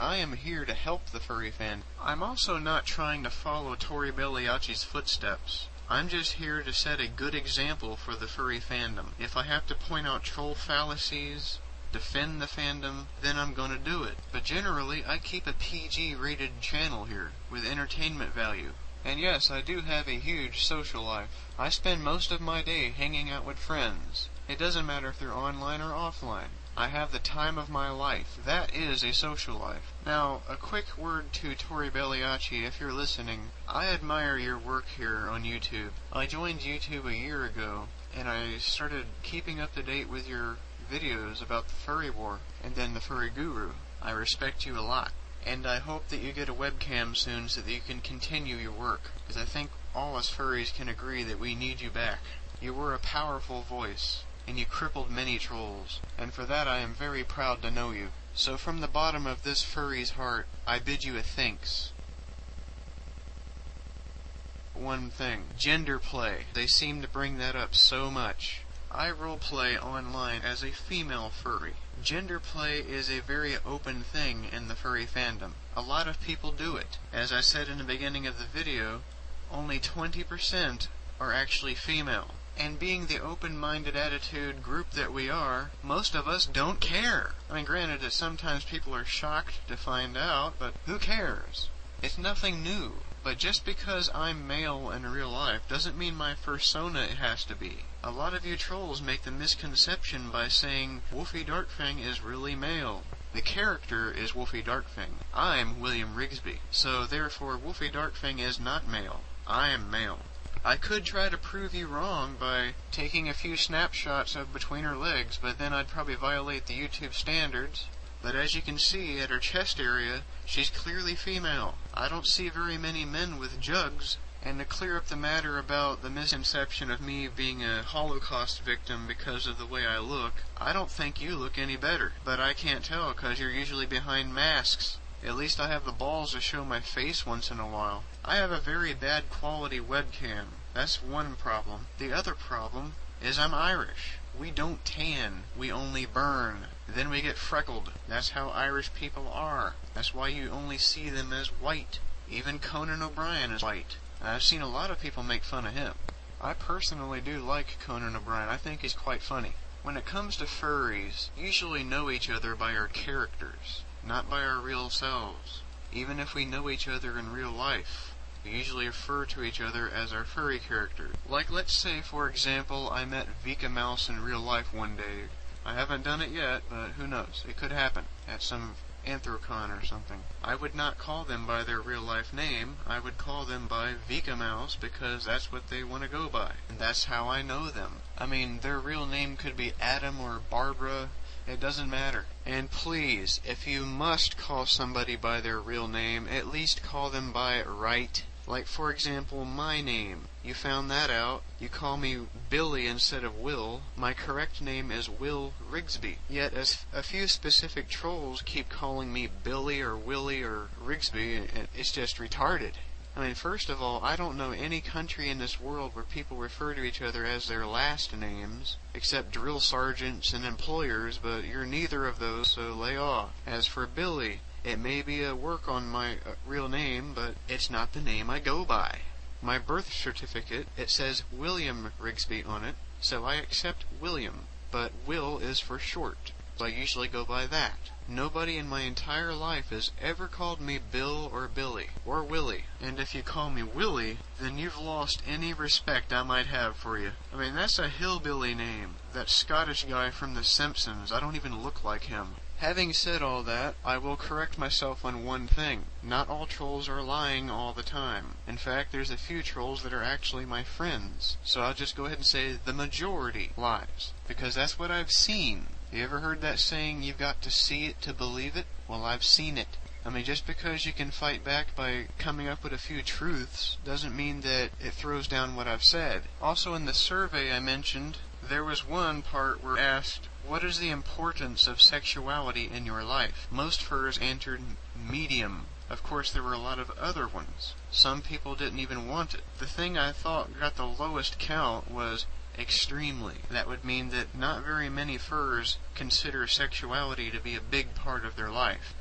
I am here to help the furry fan. I'm also not trying to follow Tori Belliacci's footsteps. I'm just here to set a good example for the furry fandom. If I have to point out troll fallacies, defend the fandom, then I'm gonna do it. But generally, I keep a PG-rated channel here, with entertainment value. And yes, I do have a huge social life. I spend most of my day hanging out with friends. It doesn't matter if they're online or offline. I have the time of my life. That is a social life. Now, a quick word to Tori Belliacci, if you're listening. I admire your work here on YouTube. I joined YouTube a year ago, and I started keeping up to date with your videos about the furry war, and then the furry guru. I respect you a lot. And I hope that you get a webcam soon so that you can continue your work, because I think all us furries can agree that we need you back. You were a powerful voice, and you crippled many trolls, and for that I am very proud to know you. So from the bottom of this furry's heart, I bid you a thanks. One thing, gender play. They seem to bring that up so much. I roleplay online as a female furry. Gender play is a very open thing in the furry fandom. A lot of people do it. As I said in the beginning of the video, only 20% are actually female. And being the open-minded attitude group that we are, most of us don't care. I mean, granted that sometimes people are shocked to find out, but who cares? It's nothing new. But just because I'm male in real life doesn't mean my persona has to be. A lot of you trolls make the misconception by saying Wolfee Darkfang is really male. The character is Wolfee Darkfang. I'm William Rigsby. So therefore Wolfee Darkfang is not male. I am male. I could try to prove you wrong by taking a few snapshots of between her legs, but then I'd probably violate the YouTube standards. But as you can see, at her chest area, she's clearly female. I don't see very many men with jugs. And to clear up the matter about the misconception of me being a Holocaust victim because of the way I look, I don't think you look any better. But I can't tell because you're usually behind masks. At least I have the balls to show my face once in a while. I have a very bad quality webcam. That's one problem. The other problem is I'm Irish. We don't tan. We only burn. Then we get freckled. That's how Irish people are. That's why you only see them as white. Even Conan O'Brien is white. I've seen a lot of people make fun of him. I personally do like Conan O'Brien. I think he's quite funny. When it comes to furries, we usually know each other by our characters, not by our real selves. Even if we know each other in real life, we usually refer to each other as our furry character. Like, let's say, for example, I met Vika Mouse in real life one day. I haven't done it yet, but who knows? It could happen at some Anthrocon or something. I would not call them by their real life name. I would call them by Vika Mouse because that's what they want to go by. And that's how I know them. I mean, their real name could be Adam or Barbara. It doesn't matter. And please, if you must call somebody by their real name, at least call them by it right. Like, for example, my name. You found that out. You call me Billy instead of Will. My correct name is Will Rigsby. Yet, as a few specific trolls keep calling me Billy or Willie or Rigsby, it's just retarded. I mean, first of all, I don't know any country in this world where people refer to each other as their last names, except drill sergeants and employers, but you're neither of those, so lay off. As for Billy, it may be a work on my real name, but it's not the name I go by. My birth certificate, it says William Rigsby on it, so I accept William, but Will is for short, so I usually go by that. Nobody in my entire life has ever called me Bill or Billy, or Willie, and if you call me Willie, then you've lost any respect I might have for you. I mean, that's a hillbilly name. That Scottish guy from The Simpsons, I don't even look like him. Having said all that, I will correct myself on one thing. Not all trolls are lying all the time. In fact, there's a few trolls that are actually my friends. So I'll just go ahead and say the majority lies. Because that's what I've seen. You ever heard that saying, you've got to see it to believe it? Well, I've seen it. I mean, just because you can fight back by coming up with a few truths doesn't mean that it throws down what I've said. Also, in the survey I mentioned, there was one part where asked, what is the importance of sexuality in your life? Most furs answered medium. Of course, there were a lot of other ones. Some people didn't even want it. The thing I thought got the lowest count was extremely. That would mean that not very many furs consider sexuality to be a big part of their life.